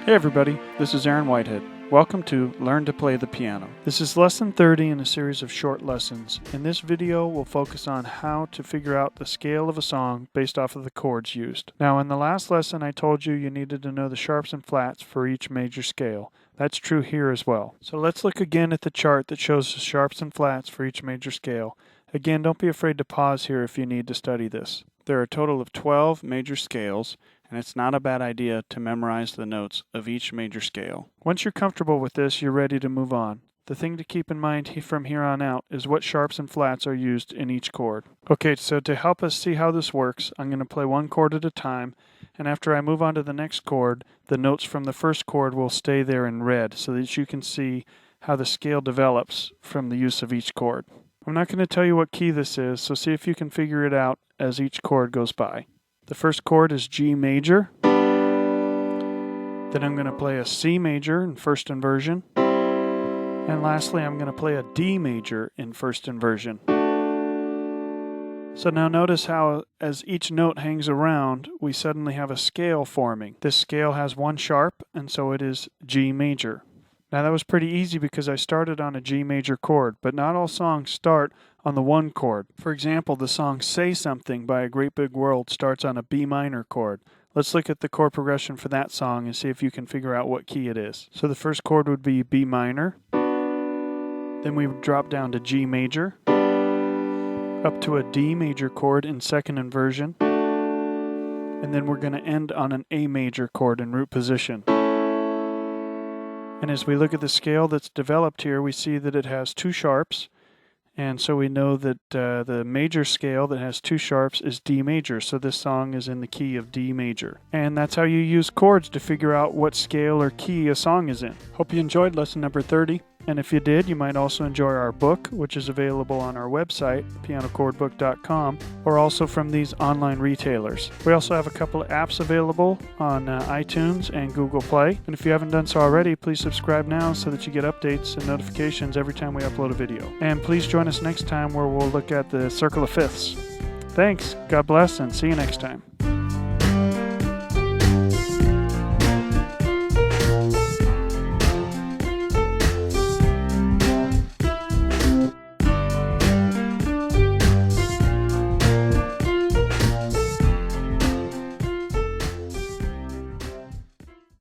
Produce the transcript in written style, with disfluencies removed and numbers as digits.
Hey everybody, this is Aaron Whitehead. Welcome to Learn to Play the Piano. This is lesson 30 in a series of short lessons. In this video, we'll focus on how to figure out the scale of a song based off of the chords used. Now, in the last lesson, I told you needed to know the sharps and flats for each major scale. That's true here as well. So let's look again at the chart that shows the sharps and flats for each major scale. Again, don't be afraid to pause here if you need to study this. There are a total of 12 major scales, and it's not a bad idea to memorize the notes of each major scale. Once you're comfortable with this, you're ready to move on. The thing to keep in mind from here on out is what sharps and flats are used in each chord. Okay, so to help us see how this works, I'm going to play one chord at a time, and after I move on to the next chord, the notes from the first chord will stay there in red so that you can see how the scale develops from the use of each chord. I'm not going to tell you what key this is, so see if you can figure it out as each chord goes by. The first chord is G major. Then I'm going to play a C major in first inversion. And lastly, I'm going to play a D major in first inversion. So now notice how as each note hangs around, we suddenly have a scale forming. This scale has one sharp, and so it is G major. Now that was pretty easy because I started on a G major chord, but not all songs start on the one chord. For example, the song Say Something by A Great Big World starts on a B minor chord. Let's look at the chord progression for that song and see if you can figure out what key it is. So the first chord would be B minor. Then we would drop down to G major, up to a D major chord in second inversion, and then we're going to end on an A major chord in root position. And as we look at the scale that's developed here, we see that it has two sharps, and so we know that the major scale that has two sharps is D major, so this song is in the key of D major. And that's how you use chords to figure out what scale or key a song is in. Hope you enjoyed lesson number 30. And if you did, you might also enjoy our book, which is available on our website, pianochordbook.com, or also from these online retailers. We also have a couple of apps available on iTunes and Google Play. And if you haven't done so already, please subscribe now so that you get updates and notifications every time we upload a video. And please join us next time where we'll look at the circle of fifths. Thanks, God bless, and see you next time.